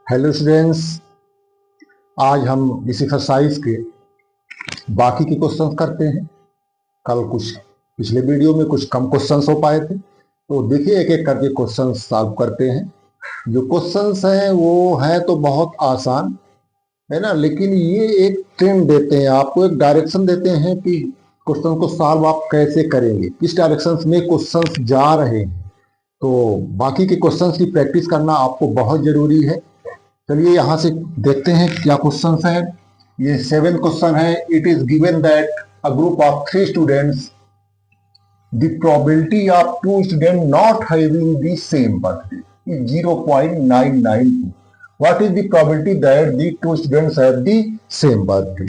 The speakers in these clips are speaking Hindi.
हेलो स्टूडेंट्स, आज हम इस एक्सरसाइज के बाकी के क्वेश्चंस करते हैं। कल कुछ पिछले वीडियो में कुछ कम क्वेश्चंस हो पाए थे, तो देखिए एक एक करके क्वेश्चंस सॉल्व करते हैं। जो क्वेश्चंस हैं वो हैं तो बहुत आसान है ना, लेकिन ये एक ट्रेंड देते हैं, आपको एक डायरेक्शन देते हैं कि क्वेश्चन को सॉल्व आप कैसे करेंगे, किस डायरेक्शन में क्वेश्चंस जा रहे हैं। तो बाकी के क्वेश्चंस की प्रैक्टिस करना आपको बहुत जरूरी है। चलिए यहाँ से देखते हैं क्या क्वेश्चन है। ये 7th क्वेश्चन है। It is given that a group of 3 students, the probability of 2 student not having the same birthday is 0.992। What is the probability that the 2 students have the same birthday.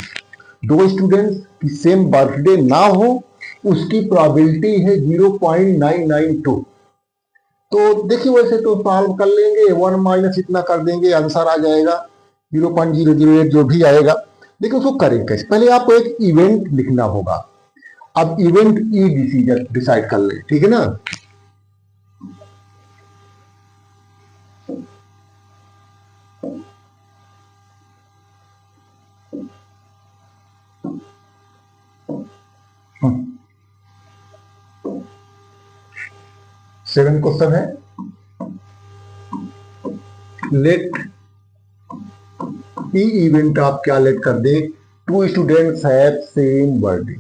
दो स्टूडेंट्स की सेम बर्थडे ना हो, उसकी प्रोबेबिलिटी है 0.992। तो देखिए वैसे तो सॉल्व कर लेंगे, 1 माइनस इतना कर देंगे, आंसर आ जाएगा 0.008 जो भी आएगा। लेकिन उसको करें कैसे, पहले आपको एक इवेंट लिखना होगा। अब इवेंट ई डिसाइड कर ले, ठीक है ना। सेवन क्वेश्चन है। लेट ई इवेंट आप क्या लेट कर दे, 2 स्टूडेंट्स हैव सेम बर्थडे।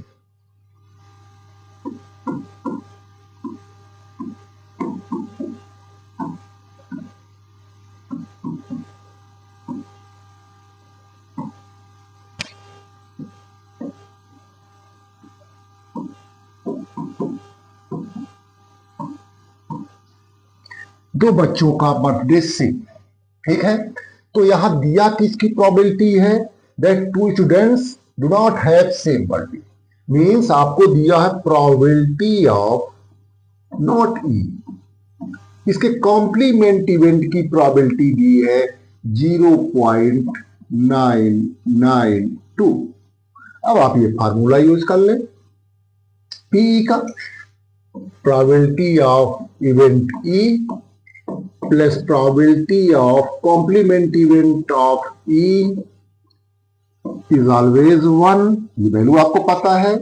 दो बच्चों का बर्थडे सेम, ठीक है। तो यहां दिया किसकी प्रोबेबिलिटी है, that 2 students do not have same birthday. Means आपको दिया है प्रोबेबिलिटी ऑफ नॉट ई, इसके कॉम्प्लीमेंट इवेंट की प्रोबेबिलिटी दी है 0.992। अब आप ये फार्मूला यूज कर लें, पी का probability of event E plus probability of complement event of E is always 1। ये वैल्यू आपको पता है,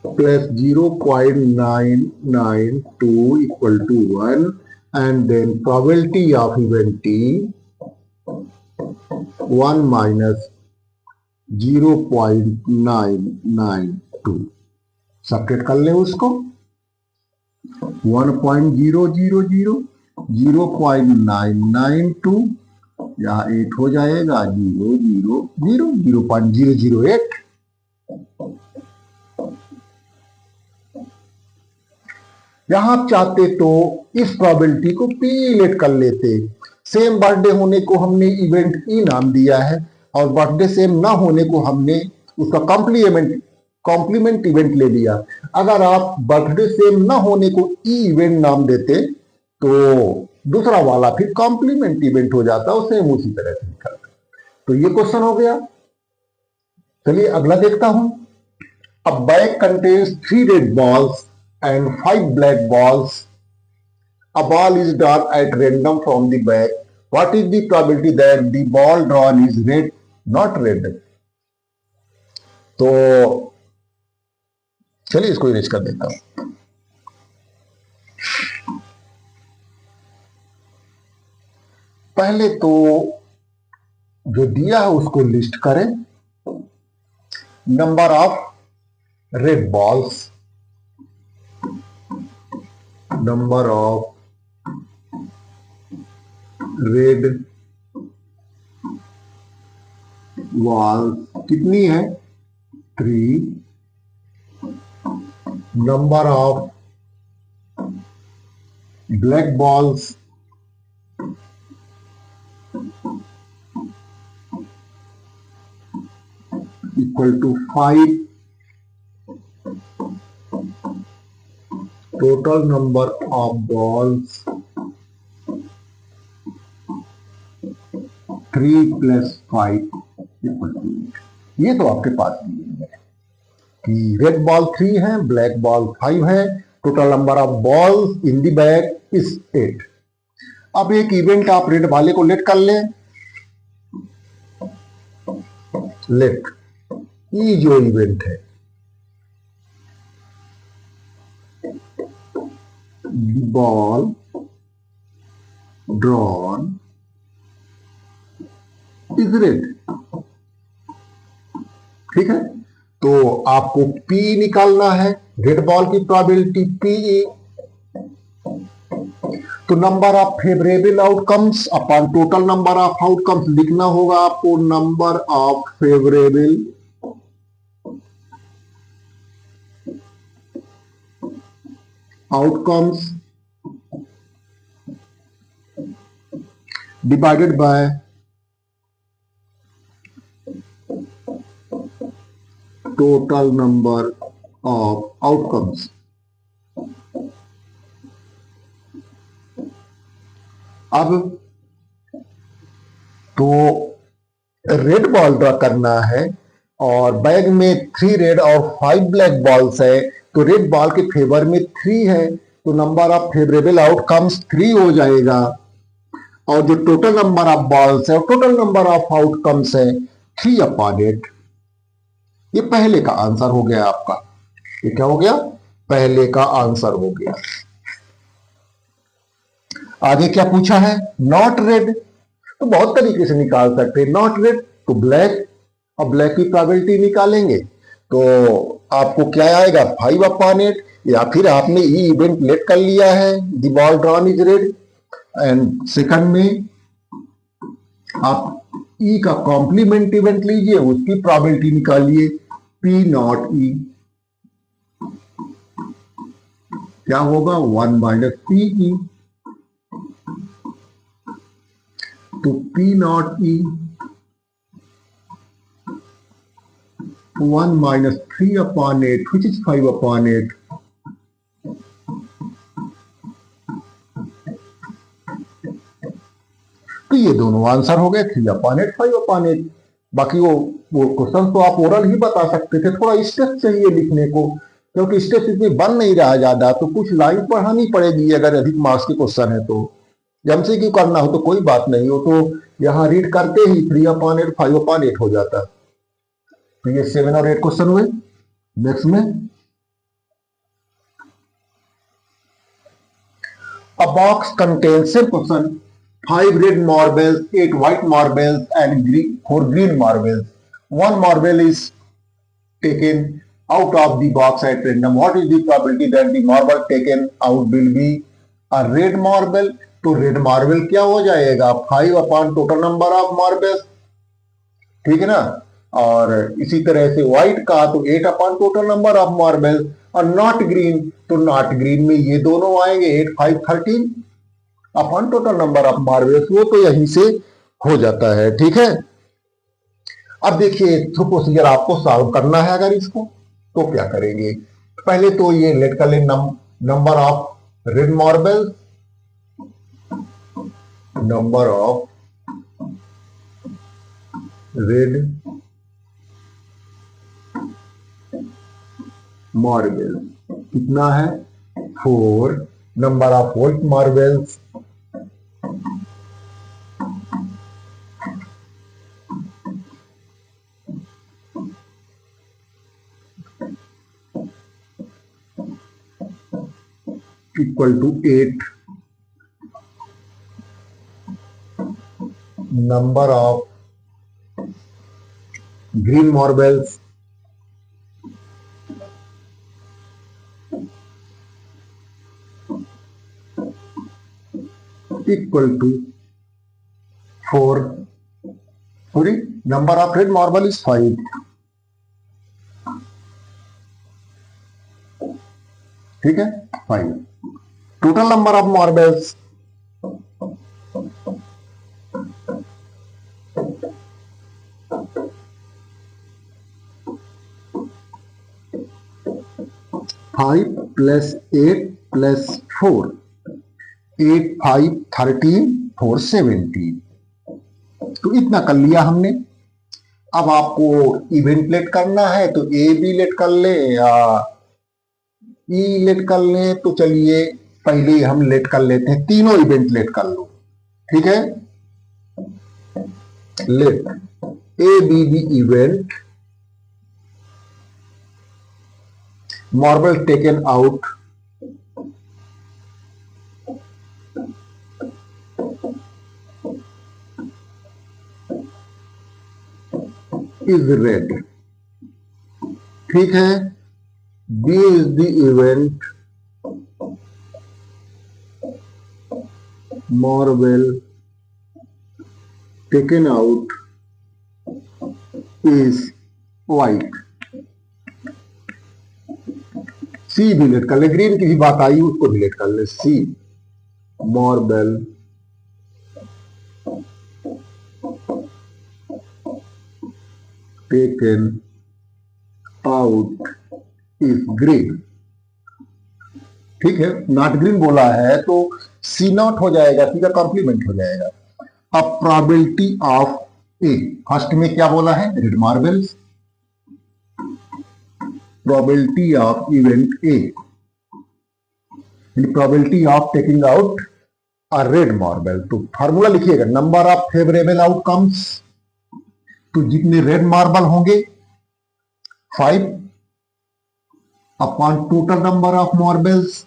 plus 0.992 equal to 1 and then probability of event T 1 minus 0.992। Subtract कर ले उसको, 1.000 0.992 यहाँ 8 हो जाएगा, 0.008। यहां आप चाहते तो इस प्रोबेबिलिटी को पी लेट कर लेते। सेम बर्थडे होने को हमने इवेंट ई नाम दिया है, और बर्थडे सेम ना होने को हमने उसका कॉम्प्लीमेंट इवेंट ले लिया। अगर आप बर्थडे सेम ना होने को ई इवेंट नाम देते तो दूसरा वाला फिर कॉम्प्लीमेंट इवेंट हो जाता, और सेम उसी तरह से निकलता। तो ये क्वेश्चन हो गया। चलिए अगला देखता हूं। अ bag contains 3 red balls and 5 black balls. A ball is drawn at random from the bag. What is the probability that the ball drawn is red not red. तो चलिए इसको इरेज कर देता हूं। पहले तो जो दिया है उसको लिस्ट करें। Number of red balls, number of red ball कितनी है, 3। Number of black balls equal to 5। Total number of balls 3 + 5 equal to 8। ये तो आपके पास है कि रेड बॉल 3 है, ब्लैक बॉल 5 है, total number of balls in the bag is 8। अब एक इवेंट आप रेड वाले को लेट कर लें। लेट ये जो इवेंट है, बॉल ड्रॉन इज रेड। ठीक है, तो आपको P निकालना है, रेड बॉल की प्रोबेबिलिटी PE। तो number of favourable outcomes upon total number of outcomes लिखना होगा आपको। Number of favourable outcomes divided by total number of outcomes. अब तो रेड बॉल ड्रॉ करना है और बैग में 3 रेड और 5 ब्लैक बॉल्स है, तो रेड बॉल के फेवर में 3 है, तो नंबर ऑफ फेवरेबल आउटकम्स 3 हो जाएगा। और जो टोटल नंबर ऑफ बॉल्स है और टोटल नंबर ऑफ आउटकम्स है 3/8। ये पहले का आंसर हो गया आपका। ये क्या हो गया? पहले का आंसर हो गया। आगे क्या पूछा है? Not red. तो बहुत तरीके से निकाल सकते हैं। नॉट रेड तो ब्लैक, और ब्लैक की प्रोबेबिलिटी निकालेंगे तो आपको क्या आएगा? 5/8। या फिर आपने ई इवेंट लेट कर लिया है, the ball drawn is red, and second में आप ई का कॉम्प्लीमेंट इवेंट लीजिए, उसकी प्रोबेबिलिटी निकालिए, P0E। क्या होगा? 1 - PE। तो P0E 1 - 3/8 which is 5/8। तो ये दोनों आंसर हो गए, 3/8 5/8। बाकी वो क्वेश्चन तो आप ओरल ही बता सकते थे, थोड़ा स्टेप चाहिए लिखने को, क्योंकि स्टेप इसमें बन नहीं रहा ज्यादा, तो कुछ लाइन पढ़ानी पड़ेगी अगर अधिक मार्क्स के क्वेश्चन है तो। एमसीक्यू करना हो तो कोई बात नहीं हो, तो यहां रीड करते ही 3/8 5/8 हो जाता है। तो ये 7 और 8 क्वेश्चन हुए। नेक्स्ट में, a box contains same question, 5 red marbles, 8 white marbles, and 4 green marbles. One marble is taken out of the box at random. What is the probability that the marble taken out will be a red marble? तो रेड मार्बल क्या हो जाएगा? 5 टोटल नंबर ऑफ मार्बल्स। ठीक है ना। और इसी तरह से व्हाइट का तो 8 टोटल नंबर ऑफ मार्बल। और नॉट ग्रीन, तो नॉट ग्रीन में ये दोनों आएंगे, 8 5 13 upon total number of marbles. वो तो यहीं से हो जाता है। ठीक है। अब देखिए थ्रू प्रोसीजर आपको सॉल्व करना है। अगर इसको तो क्या करेंगे? पहले तो ये लेट कर ले number of red marbles, number of red marble कितना है? 4। Number of white marbles equal to 8। Number of green marbles equal to 4। Sorry, number of red marble is 5। ठीक है, 5। Total number of marbles 5 + 8 + 4, 8 5 13 4 17। तो इतना कर लिया हमने। अब आपको इवेंट लेट करना है तो ए बी लेट कर ले, या ई लेट कर लें तो चलिए पहले हम लेट कर लेते हैं, तीनों इवेंट लेट कर लो, ठीक है। Let A be be event marble taken out is red, ठीक है। B is the event marble taken out is white. C भी लेट कर ले, ग्रीन की भी बात आई उसको भी लेट कर ले। C marble taken out is green, ठीक है। नॉट ग्रीन बोला है तो सी नॉट हो जाएगा, सी का कॉम्प्लीमेंट हो जाएगा। अब प्रोबेबिलिटी ऑफ ए, फर्स्ट में क्या बोला है, red marble. Probability of event A, probability of taking out a red marble. तो फार्मूला लिखिएगा, नंबर ऑफ फेवरेबल आउटकम्स, तो जितने रेड मार्बल होंगे 5 upon total number of marbles,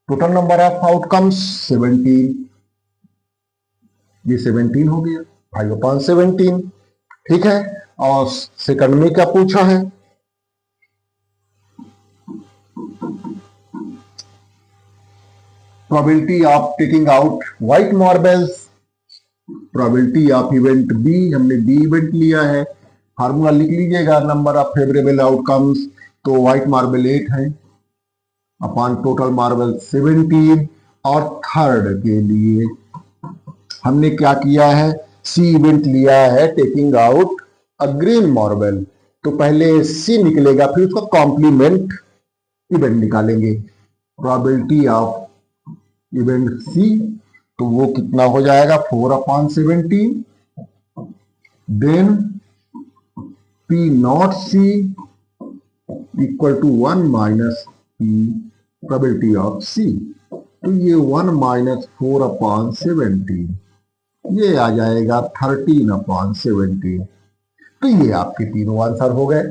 total number of outcomes 17, ये 17 हो गया, 5 अपॉन 17, ठीक है। और सेकंड में क्या पूछा है, probability of taking out white marbles, probability of event B, हमने बी इवेंट लिया है। फार्मूला लिख लीजिएगा, नंबर ऑफ फेवरेबल आउटकम्स, तो व्हाइट मार्बल 8 है अपॉन टोटल मार्बल 17। और थर्ड के लिए हमने क्या किया है, सी इवेंट लिया है taking out a green marble, तो पहले सी निकलेगा फिर उसका कॉम्प्लीमेंट इवेंट निकालेंगे। प्रोबेबिलिटी ऑफ इवेंट सी, तो वो कितना हो जाएगा, 4 upon 17। Then P not C equal to 1 minus P probability of C, तो ये 1 माइनस 4 अपॉन 17, ये आ जाएगा 13 अपॉन 17। तो ये आपके तीनों आंसर हो गए,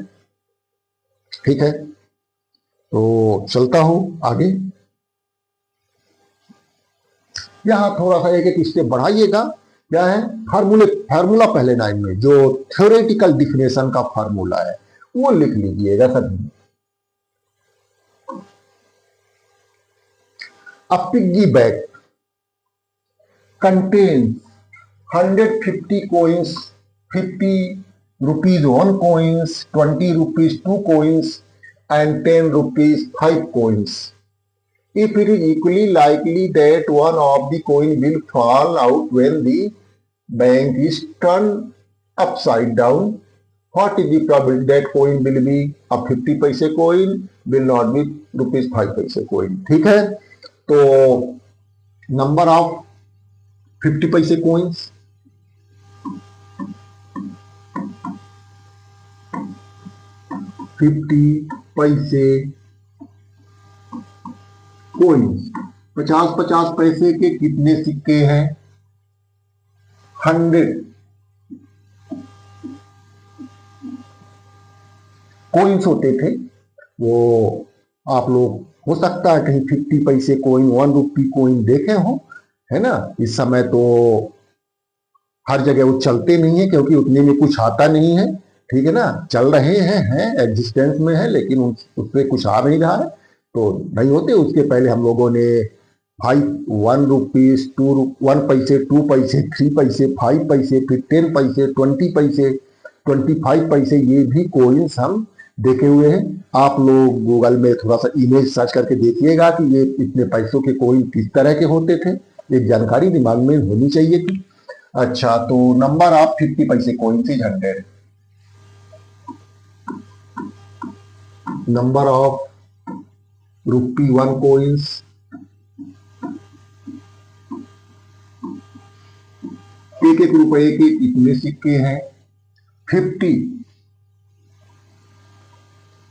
ठीक है। तो चलता हूं आगे, यहां थोड़ा सा एक एक स्टेप बढ़ाइएगा। क्या है, फार्मूला पहले लाइन में जो थ्योरेटिकल डिफिनेशन का फार्मूला है वो लिख लीजिएगा सभी। A piggy bank contains 150 coins, 50 rupees 1 coins, 20 rupees 2 coins, and 10 rupees 5 coins. If it is equally likely that one of the coin will fall out when the bank is turned upside down, what is the probability that coin will be a 50 पैसे coin, will not be rupees 5 पैसे coin, ठीक है। तो नंबर ऑफ 50 पैसे कोइंस, पैसे कोइंस, 50-50 पैसे के कितने सिक्के हैं, 100 कोइंस होते थे। वो आप लोग हो सकता है कहीं 50 पैसे कोइन, 1 रुपी कोइन देखे हो, है ना। इस समय तो हर जगह वो चलते नहीं है क्योंकि उतने में कुछ आता नहीं है, ठीक है ना। चल रहे हैं एग्जिस्टेंस में है, लेकिन उससे कुछ आ नहीं रहा है, तो नहीं होते। उसके पहले हम लोगों ने 1 रुपीज, 1 पैसे, 2 पैसे, 3 पैसे, 5 पैसे, फिर 10 पैसे, 20 पैसे, 25 पैसे, ये भी कोइंस हम देखे हुए हैं। आप लोग गूगल में थोड़ा सा इमेज सर्च करके देखिएगा कि ये इतने पैसों के कोइन किस तरह के होते थे, एक जानकारी दिमाग में होनी चाहिए थी। अच्छा, तो नंबर ऑफ 50 पैसे coin is 100, number of rupee 1 coins, एक रुपए के कितने सिक्के हैं, 50।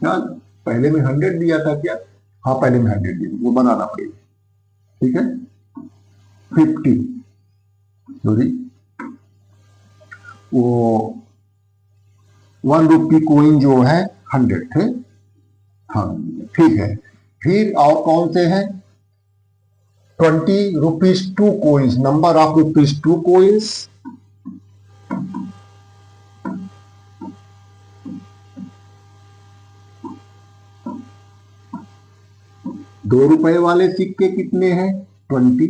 पहले में 100 दिया था क्या, हाँ पहले में 100 दे वो बनाना पड़ेगा, ठीक है। 50 सॉरी वो 1 रुपी कोइन जो है 100 थे, हाँ ठीक है। फिर और कौन से हैं? 20 rupees 2 coins, number of rupees 2 coins, ₹2 वाले सिक्के कितने हैं? 20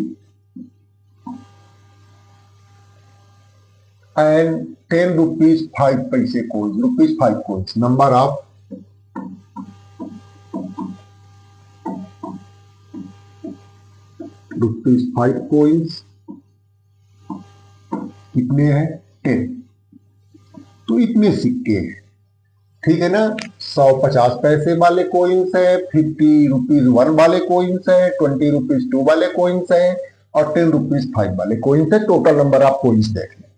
एंड 10 रुपीज 5 पैसे coins, rupees 5 coins, number of rupees 5 coins कितने हैं? 10। तो इतने सिक्के हैं, ठीक है ना। 100 50 पैसे वाले कोइंस है, 50 रुपीज 1 वाले कोइंस है, 20 रुपीज 2 वाले कोइंस है और 10 रुपीज 5 वाले कोइंस है। टोटल नंबर ऑफ कोइंस देख लें,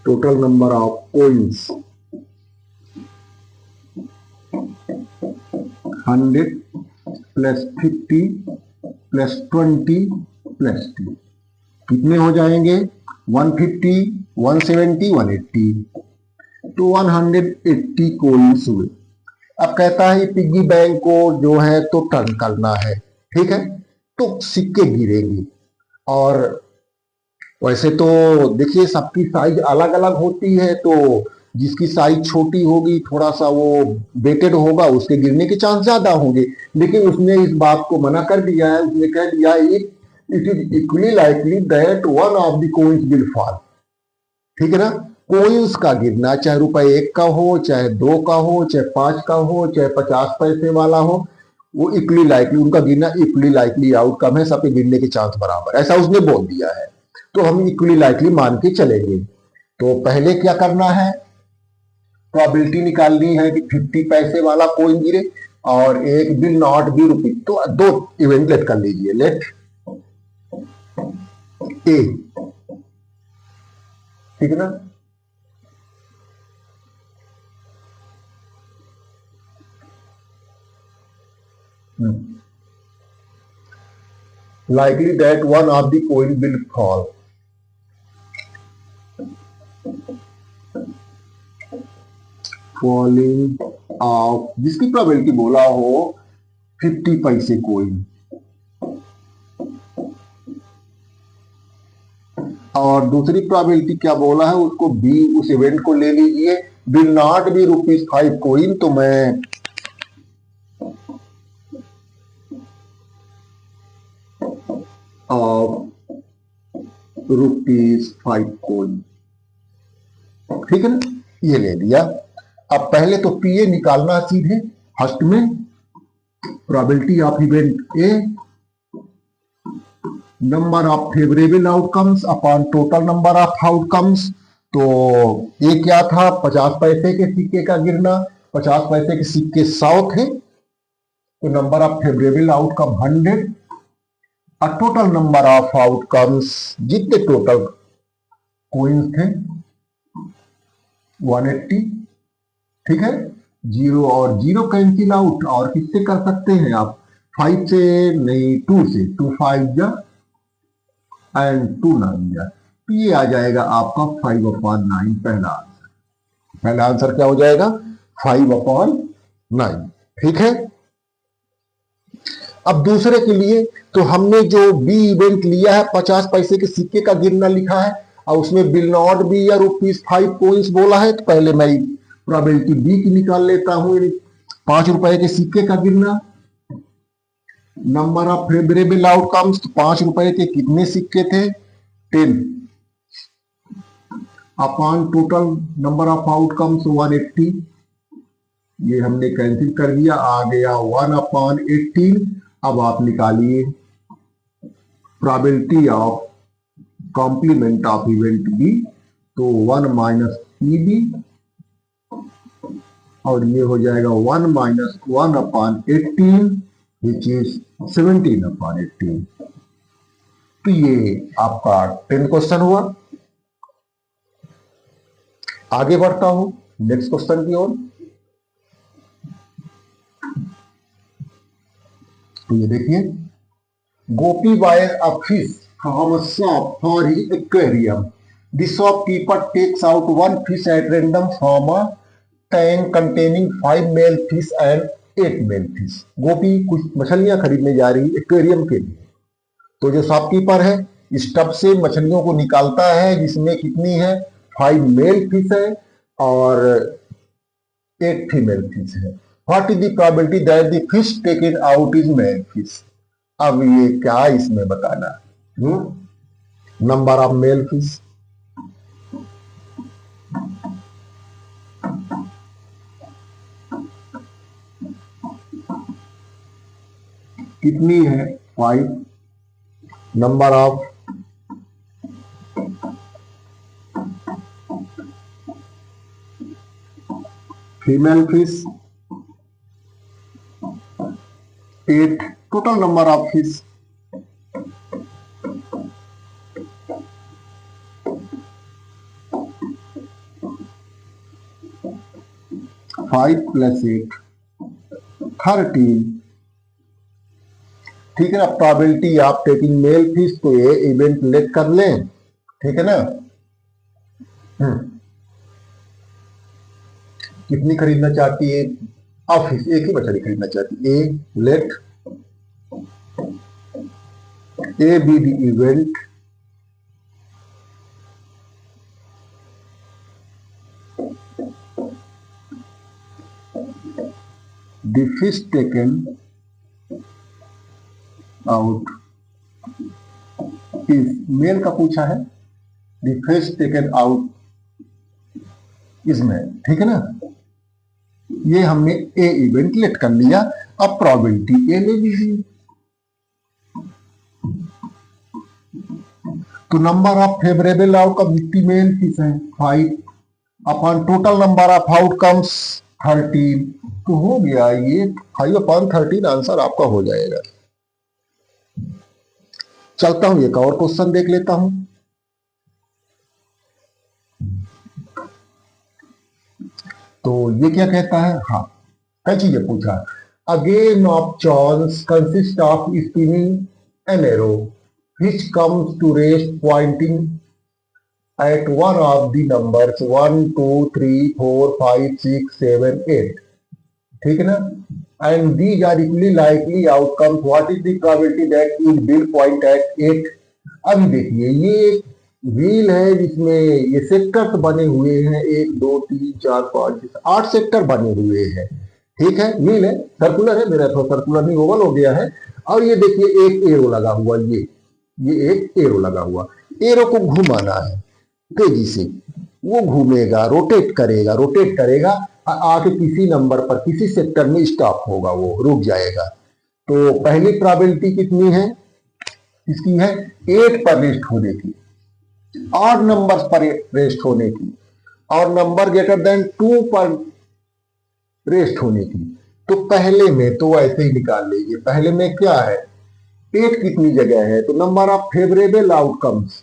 total number of coins 100 plus 50 plus 20 plus 2 कितने हो जाएंगे? 150 170 180, तो 180 कोइंस हुए। अब कहता है पिग्गी बैंक को जो है तो टर्न करना है, ठीक है। तो सिक्के गिरेंगे और वैसे तो देखिए सबकी साइज अलग अलग होती है, तो जिसकी साइज छोटी होगी थोड़ा सा वो वेटेड होगा, उसके गिरने के चांस ज्यादा होंगे। लेकिन उसने इस बात को मना कर दिया है, उसने कह दिया it is equally likely that one of the coins will fall, ठीक है ना। कोइंस का गिरना चाहे ₹1 का हो, चाहे 2 का हो, चाहे 5 का हो, चाहे 50 पैसे वाला हो, वो इक्वली लाइकली, उनका गिरना इक्वली लाइकली आउटकम है, सबके गिरने के चांस बराबर, ऐसा उसने बोल दिया है। तो हम इक्वली लाइकली मान के चलेंगे। तो पहले क्या करना है? प्रोबेबिलिटी निकालनी है कि 50 पैसे वाला कोइन गिरे और एक विल नॉट बी रुपी। तो दो इवेंट लेट कर लीजिए, लेट ए, ठीक है ना। likely that one of the coin will fall, falling of, जिसकी प्रोबेबिलिटी बोला हो 50 पैसे कोइन, और दूसरी प्रोबेबिलिटी क्या बोला है उसको बी, उस इवेंट को ले लीजिए, विल नॉट बी ₹5 कोइन। तो मैं ऑफ ₹5 कोइन, ठीक है ना, ये ले लिया। अब पहले तो पीए निकालना सीधे फर्स्ट में, probability of event A number of favourable outcomes upon total number of outcomes. तो ये क्या था? 50 पैसे के सिक्के का गिरना, 50 पैसे के सिक्के 100 थे, तो नंबर ऑफ फेवरेबल आउटकम 100 और टोटल नंबर ऑफ आउटकम्स जितने टोटल कोइंस थे 180, ठीक है। 0 और 0 कैंसिल आउट, और किससे कर सकते हैं आप? 5 से नहीं, 2 से, 2 5 जा एंड 2 9 जा, तो ये आ जाएगा आपका 5/9 पहला आंसर। पहला आंसर क्या हो जाएगा? 5/9, ठीक है। अब दूसरे के लिए तो हमने जो बी इवेंट लिया है, 50 पैसे के सिक्के का गिरना लिखा है और उसमें विल नॉट बी या ₹5 कोइंस बोला है, तो पहले मैं प्रोबेबिलिटी बी की निकाल लेता हूं। ₹5 के सिक्के का गिरना, नंबर ऑफ फेवरेबल आउटकम्स, तो ₹5 के कितने सिक्के थे? 10 upon total number of outcomes 180, ये हमने कैंसिल कर दिया, आ गया 1/18। अब आप निकालिए probability of complement of event B, तो 1 माइनस PB, और ये हो जाएगा 1 माइनस 1/18 विच इज 17/18। तो ये आपका 10 क्वेश्चन हुआ। आगे बढ़ता हूं नेक्स्ट क्वेश्चन की ओर। तो ये देखिए, Gopi buys a fish from a shop for his aquarium. The shopkeeper takes out one fish at random from a tank containing 5 male fish and 8 male fish. Gopi कुछ मछलियां खरीदने जा रही एक्वेरियम के लिए। तो जो शॉपकीपर है इस टब से मछलियों को निकालता है, जिसमें कितनी है, 5 मेल फिश है और 8 फीमेल फिश है। What is the probability that the fish taken out is mail fish. अब ये क्या इसमें बताना, नंबर ऑफ मेल फिश, कितनी है, 5, number of female fish 8, total number of fish 5 + 8 13। ठीक है ना। प्रोबेबिलिटी आप टेकिंग मेल फिश, तो ये इवेंट लेट कर लें, ठीक है ना। कितनी खरीदना चाहती है ऑफिस, एक ही मछली खरीदना चाहती है। A let A be the event the fish taken out is, male का पूछा है, the fish taken out is male, ठीक है ना। ये हमने ए इवेंट लेट कर लिया। अब प्रोबेबिलिटी ए ले लीजिए। तो number of favourable outcome male fish है 5 upon total number of outcomes 13, तो हो गया ये 5/13 आंसर आपका हो जाएगा। चलता हूं एक और क्वेश्चन देख लेता हूं। तो ये क्या कहता है, हाँ कई चीजें पूछा। A game of chance consist of spinning an arrow which comes to rest pointing at one of the numbers 1, 2, 3, 4, 5, 6, 7, 8, ठीक है ना। and these are equally likely outcomes, what is the probability that it will point at 8। अभी देखिए ये व्हील है जिसमें ये सेक्टर बने हुए हैं, 1 2 3 4 5 6 8 सेक्टर बने हुए हैं, ठीक है। व्हील है, सर्कुलर है, मेरा थोड़ा सर्कुलर नहीं ओवल हो गया है। और ये देखिए एक एरो लगा हुआ, ये एक एरो लगा हुआ, एरो को घुमाना है तेजी से, वो घूमेगा, रोटेट करेगा आके किसी नंबर पर किसी सेक्टर में स्टॉप होगा, वो रुक जाएगा। तो पहली प्रोबेबिलिटी कितनी है इसकी है 8 पर रेस्ट होने की, और नंबर्स पर रेस्ट होने की, और नंबर ग्रेटर देन 2 पर रेस्ट होने की। तो पहले में तो ऐसे ही निकाल लीजिए, पहले में क्या है 8 कितनी जगह है, तो नंबर ऑफ फेवरेबल आउटकम्स,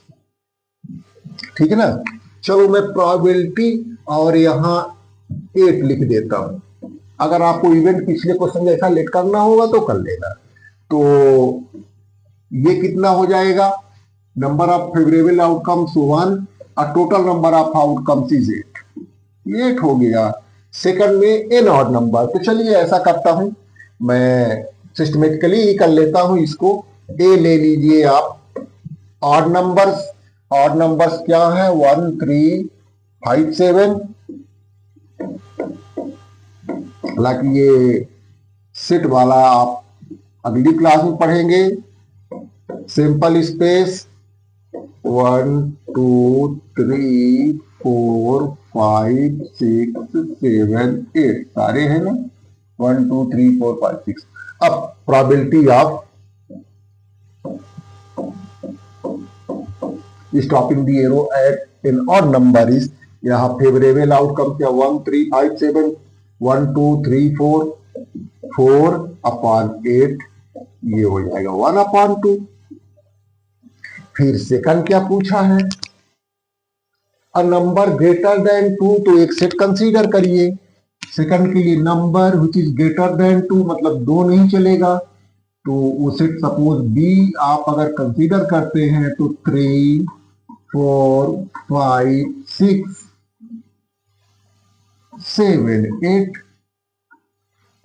ठीक है ना। चलो मैं प्रोबेबिलिटी और यहां 8 लिख देता हूं। अगर आपको इवेंट पिछले क्वेश्चन जैसा लेट करना होगा तो कर लेना। तो ये कितना हो जाएगा, नंबर ऑफ फेवरेबल आउटकम्स 1 और total number of outcomes is 8 हो गया। सेकंड में एन ऑड नंबर, तो चलिए ऐसा करता हूं, मैं सिस्टमेटिकली ही कर लेता हूं इसको। ए ले लीजिए आप, ऑड नंबर्स क्या है 1 3 5 7, हालांकि ये सेट वाला आप अगली क्लास में पढ़ेंगे। सिंपल स्पेस 1 2 3 4 5 6 7 8 सारे हैं ना, 1 2 3 4 5 6। अब probability of stopping the arrow at an odd number is, यहां फेवरेबल आउटकम क्या 1 3 5 7, 1 2 3 4 अपॉन 8, ये हो जाएगा 1/2। फिर सेकंड क्या पूछा है, अ नंबर ग्रेटर देन 2, तो एक सेट कंसीडर करिए। सेकंड के लिए number which is greater than 2 मतलब 2 नहीं चलेगा, तो उसे सपोज बी आप अगर कंसीडर करते हैं तो 3, 4, 5, 6, 7, 8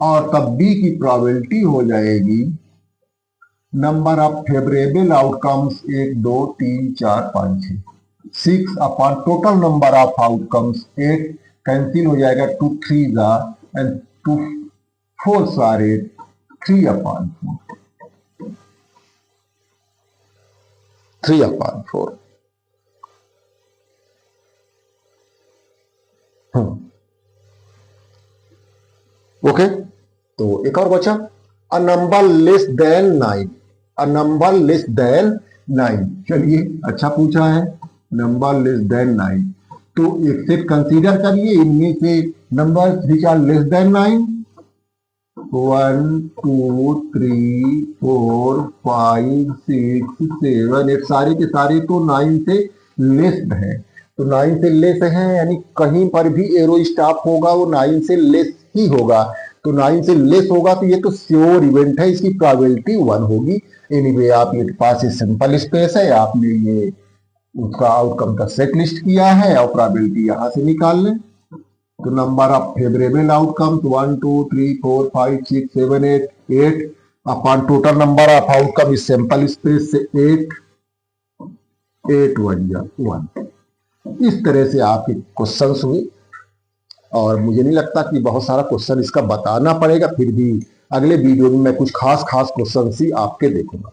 और तब बी की प्रोबेबिलिटी हो जाएगी number of favourable outcomes 1, 2, 3, 4, 5, 6 6 upon total number of outcomes 8 cancel हो जाएगा 2 3 एंड 2 4 सारे 3 अपॉन 4 ओके। तो एक और बचा a number less than 9, a number less than 9। चलिए अच्छा पूछा है, नंबर लेस देन 9। तो एक सेट कंसीडर करिए, इनमें से number which are less than 9 1, 2, 3, 4, 5, 6, 7, 8 सारे के सारे तो 9 से लेस है। तो 9 से लेस है यानी कहीं पर भी एरो स्टॉप होगा वो 9 से लेस ही होगा। तो 9 से लेस होगा तो ये तो श्योर इवेंट है, इसकी प्रोबेबिलिटी 1 होगी। एनीवे आप ये पास सिंपल स्पेस है, आपने ये उसका आउटकम का सेट लिस्ट किया है और प्रोबेबिलिटी यहां से निकाल लें। तो number of favourable outcomes 1, 2, 3, 4, 5, 6, 7, 8 upon total number of outcome इस सैंपल स्पेस से 8 1 या 1। इस तरह से आपके क्वेश्चंस हुए और मुझे नहीं लगता कि बहुत सारा क्वेश्चन इसका बताना पड़ेगा, फिर भी अगले वीडियो में मैं कुछ खास क्वेश्चन ही आपके देखूंगा।